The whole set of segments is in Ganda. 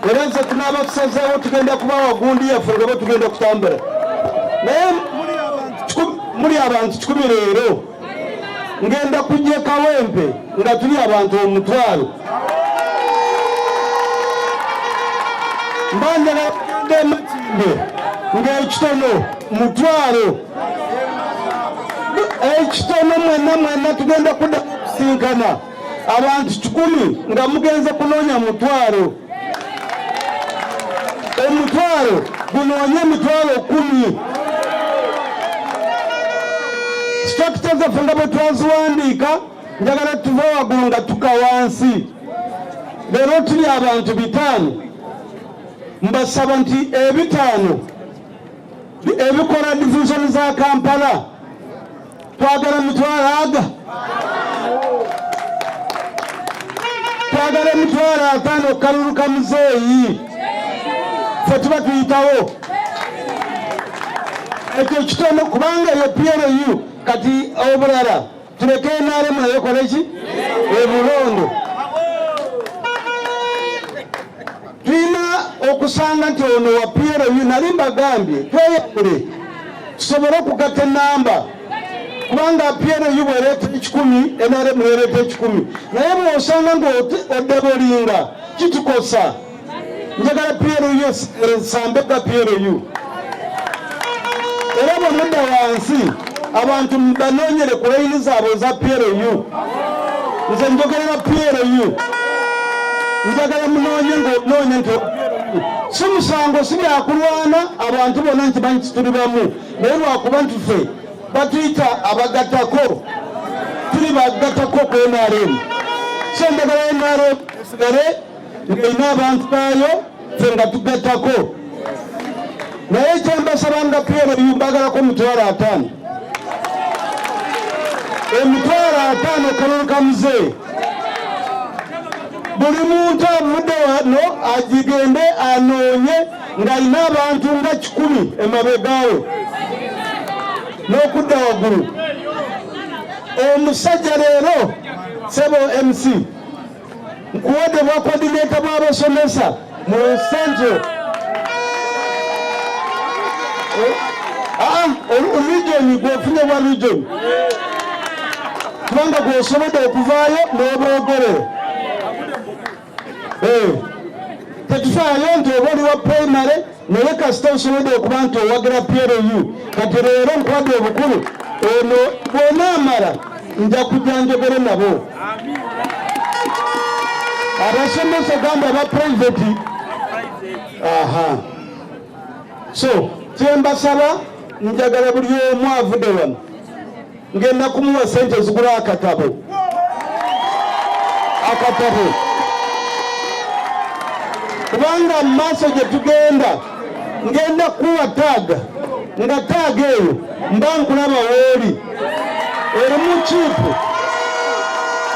era nze tunaaba tusazeewo tugenda kubawa gundi yaffe nga bo tugenda kutambula naye muli abantu 10 leero ngenda kujja Kawempe nga tuli abantu 1,000 mbanja ng'ekitono 1,000 ekitono mwenna tugenda kusinkana abantu 10 nga mugenze kunoonya 1,000 1,000 gunoonye 10,000 structure zaffe nga bwe twaziwandiika njagala tuve waggulu nga tuka wansi leero tuli abantu 5 mbasaba nti 5 ebikola division za Kampala twagala 1,000 twagala 5 Kalulu ka Muzeeyi ffe tuba tuyitawo ekyo kitono kubanga eyo PLU kati obulala tuleke NRM nayo kola ki ebulondo tulina okusanga nti ono wa PLU nali mbagambye tweyekule tusobole okugatta enamba kubanga PLU bwereeta 10 NRM nereeta 10 naye bw'osanga ng'odebolinga kitukosa njagala PLU sambega PLU era bwemudda wansi abantu banoonyere ku layini zaabwe za PLU nze njogerera PLU njagala munoonye ng'onoonya nti si musango si byakulwana abantu bonna nti banyi tuli bamu naye lwakuba nti ffe batuyita abagattako tuli bagattako ku NRM so njagala NRM esigale ng'erina abantu baayo ffe nga tugattako naye kyembasaba nga PLU mbagalako 5,000 5,000 Kalulu ka Muzeeyi buli muntu avudde wano agigende anoonye ng'alina abantu nga 10 emabegaawe n'okudda waggulu omusajja leero sebo MC nkuwadde bwa coordinator bw'abasomesa mu Central region gwofunye bwa region kubanga gwosobodde okuvaayo n'obwogerero tetufaayo nti oba oli wa primary naye kasita osobodde okuba nti owagira PLU kati leero nkuwadde obukulu ono bw'onaamala nja kujja njogere nabo abasomesa gamba aba private so kyembasaba njagala buli omu avudde wano ngenda kumuwa sente zigula akatabo kubanga mu maaso gye tugenda ngenda kuwa taaga nga taaga eyo mba nkulaba wooli erimu kiipu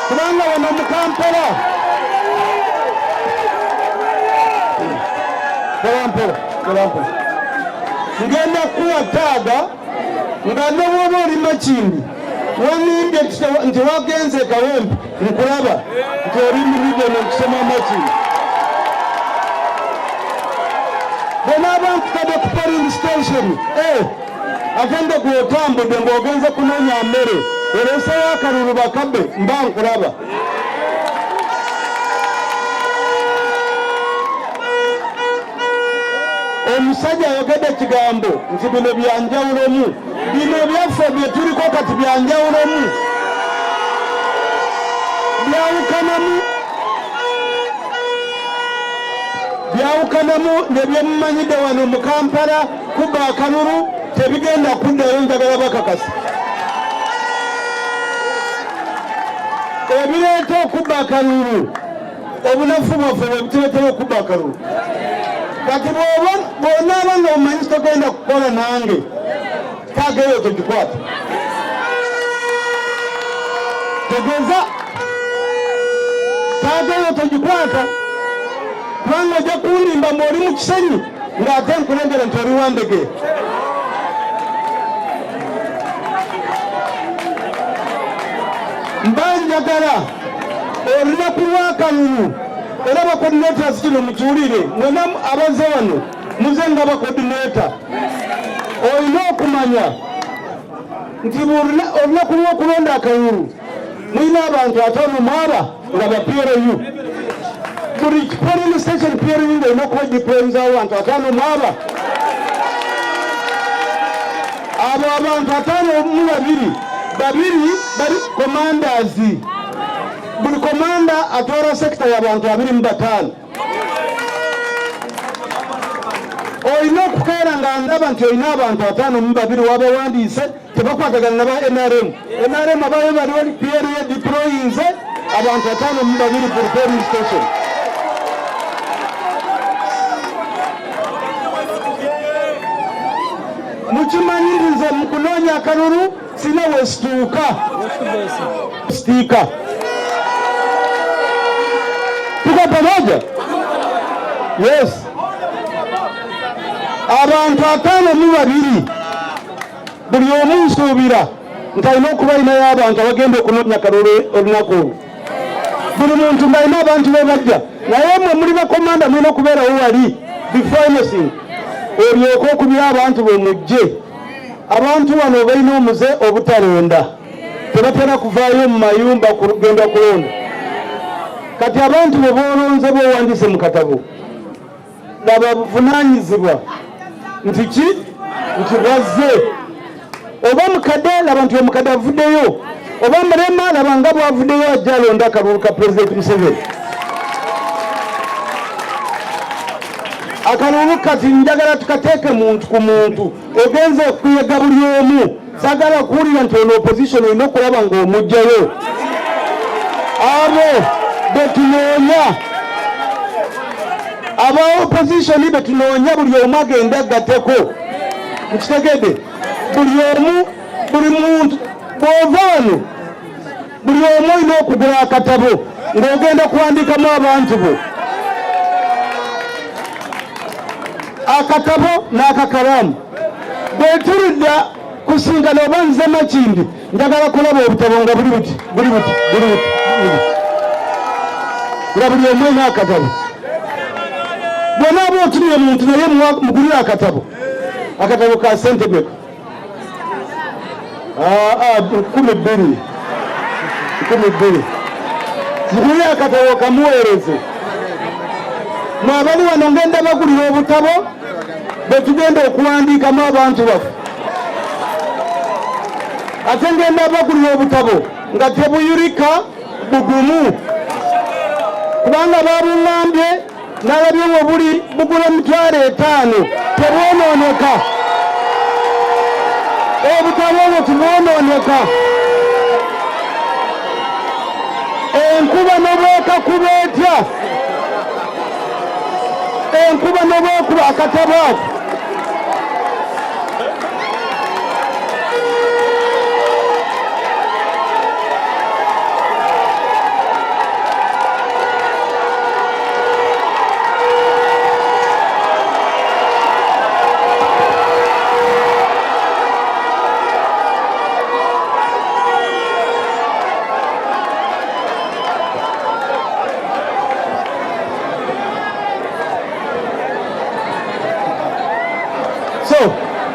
kubanga wano mu Kampala Kampala ngenda kuwa taaga nga n'obwoba oli Makindi wanimbye nti wagenze Kawempe nkulaba nti oli mu region okusoma Makindi bwenaaba nkutadde ku polling station agende gwotambudde ng'ogenze kunoonya mmere ereeseyo akalulu bakabe mba nkulaba omusajja ayogedde ekigambo nti bino byanjawulomu bino byaffe bye tuliko kati byanjawulomu byawukanamu ne byemumanyidde wano mu Kampala kuba akalulu tebigenda kuddayo njagala bakakasa ebireeta okubba akalulu obunafu bwaffe bwe bituleetera okubba akalulu kati bw'onaaba ng'omanyi togenda kukola nange taageyo togikwata tegeeza taageyo togikwata kubanga ojja kundimba ng'oli mu kisenyi ng'ate nkulengera nti oli wandege mba njagala olunaku lw'akalulu era abacoordinators kino mukiwulire mwena abaze wano muze nga abacoordinator olina okumanya nti olunaku lw'okulonda akalulu mulina abantu 5 mwaba nga ba PLU buli polling station PLU nga olina okuba deployinza abantu 5 mwaba abo abantu 52 babiri bali commanders buli komanda atwara sekita y'abantu 25 olina okukeera nga ndaba nti olina abantu 52 wabawandiise tebakwatagana naba NRM abayo baliwo PLU deployinze abantu 52 buli polling station. Mukimanyirize mu kunoonya akalulu sina wesituuka tuko pamoja. Yes, abantu 52 buli omu nsuubira nti alina okuba alinayo abantu abagenda okunoonya akalulu olunaku buli muntu ng'alina abantu be bajja naye mwe muli bakomanda mulina okubeerawo wali before anything olyoke okubira abantu bemujje. Abantu wano balina omuze obutalonda tebatera kuvaayo mu mayumba kugenda kulonda. Kati abantu bwe boolonze boowandise mu katabo laba buvunaanyizibwa nti ki nti bazze oba mukadde laba nti omukadde avuddeyo oba mulema laba nga bwavuddeyo ajja alonda akalulu ka Pulezidenti Museveni. Akalulu kati njagala tukateeke muntu ku muntu ogenze okuyega buli omu sagala kuwulira nti ono opposition olina okulaba ng'omugjayo. Abo betunoonya aba opposition betunoonya buli omu agenda agateko mukitegedde buli muntu bw'ova wano buli omu olina okugula akatabo ng'ogenda kuwandikamu abantu bo akatabo n'akakalamu. Bwetulidda kusinkana oba nze Makindi njagala kulaba obutabo nga buli buti nga buli omu olina akatabo. Bw'onaaba otumye muntu naye mugulira akatabo ka sente beka 12 mugulire akatabo kamuweereze. Mwabali wano ngenda bagulira obutabo betugenda okuwandiikamu abantu baffe ate ngenda bagulira obutabo nga tebuyurika bugumu kubanga babuŋŋambye nalabye we buli bugula 5,000 tebwonooneka obutabo obwo tebwonooneka. Enkuba n'obweka kubeetya enkuba n'obwekuba akatabo ako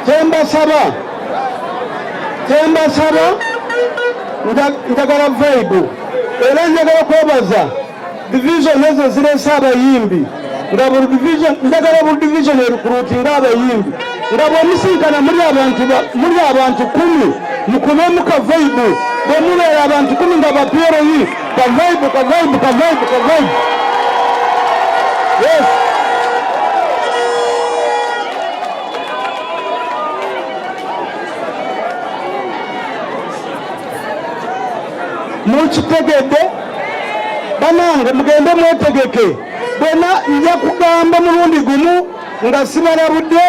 tembasaba njagala vibe era njagala kwebaza division ezo zirese abayimbi nga buli division njagala buli division erukurutinga abayimbi nga bwemusinkana muli abantu 10 mukubemu ka vibe bwemubeera abantu 10 nga ba PLU ka vibe. Yes, mukitegedde banange mugende mwetegeke. Bwena nja kugamba mulundi gumu nga sibalabudde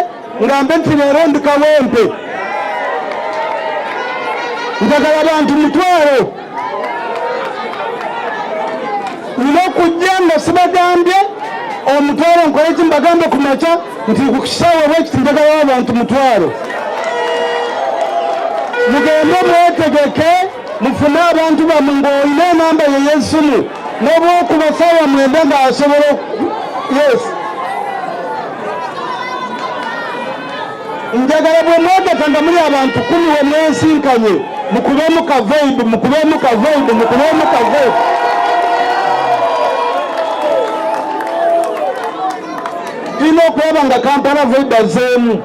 ngambe nti leero ndi Kawempe njagala abantu 1,000 nina okujja nga sibagambye omutwalo nkole ki mbagambe ku makya nti ku kisaawe bwekiti njagalawo abantu 1,000 mugende mwetegeke mufune abantu bammwe ng'olina enamba ye y'essimu n'obwokubasawa mwenda ng'asobola yes njagala bwe mwegatanga muli abantu 10 we mwensinkanye mukubemu ka vibe tulina okulaba nga Kampala vibe azeemu,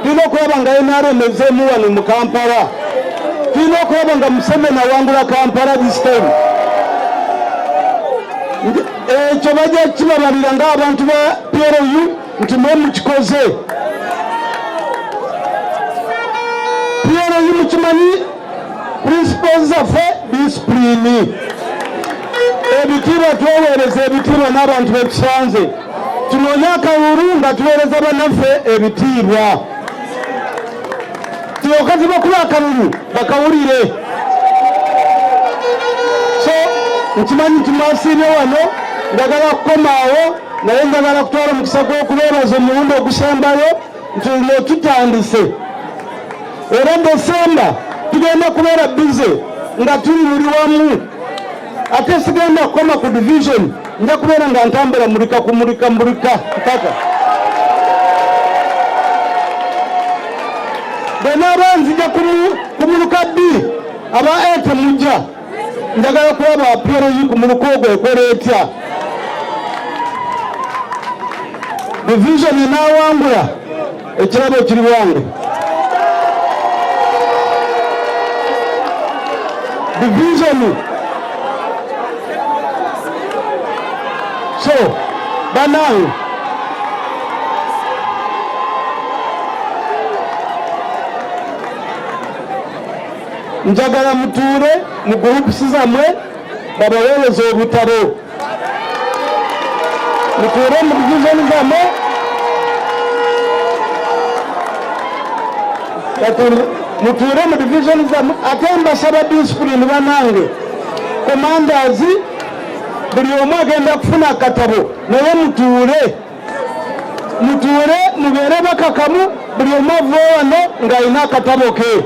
tulina okulaba nga NRM ezeemu wano mu Kampala, tulina okulaba nga Museveni awangula Kampala this time. Ekyo bajja kibabalira ng'abantu ba PLU nti mwe mukikoze. PLU mukimanyi principles zaffe disipulini. Ebitiibwa tweweereza ebitiibwa n'abantu betusanze. Tunoonye akalulu nga tuweereza bannaffe ebitiibwa. Tulyoka tibakuba akalulu bakawulire. So nkimanyi tumasiibye wano njagala kukomaawo naye njagala kutwala omukisa gw'okubeebaza omulundi ogusembayo nti lwe tutandise. Era Desemba tugenda kubeera bize nga tuli buli wamu. Ate sigenda kukoma ku division, nja kubeera nga ntambula mulika mpaka bwena abanzija kumuluka ddi aba ete mujja njagala kulaba PLU ku muluka ogwo ekola etya. Division enaawangula ekirabo kiri wange. Division so banange njagala mutuule mu gurupusi zammwe babaweereza obutabo, mutuule mu divisioni zammwe mutuule mu divisioni zammwe. Ate mbasaba disipulini banange, komandazi buli omu agenda kufuna akatabo naye mutuule mubeere bakakamu buli omu ava wano ng'alina akatabo ke.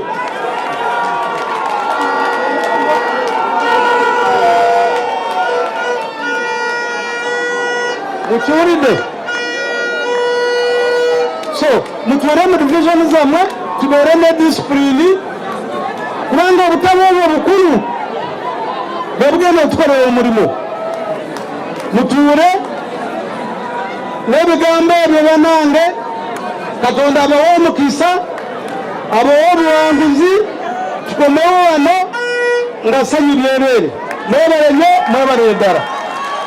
Mukiwulidde? So mutuule mu divisioni zammwe tubeere ne disipulini kubanga obutabo obwo bukulu bwe bugenda okutukolera omulimu. Mutuule n'ebigambo ebyo banange, Katonda abawe omukisa, abawe obuwanguzi, tukomewo wano nga ssanyu lyereere. Mwebale nnyo, mwebale ddala.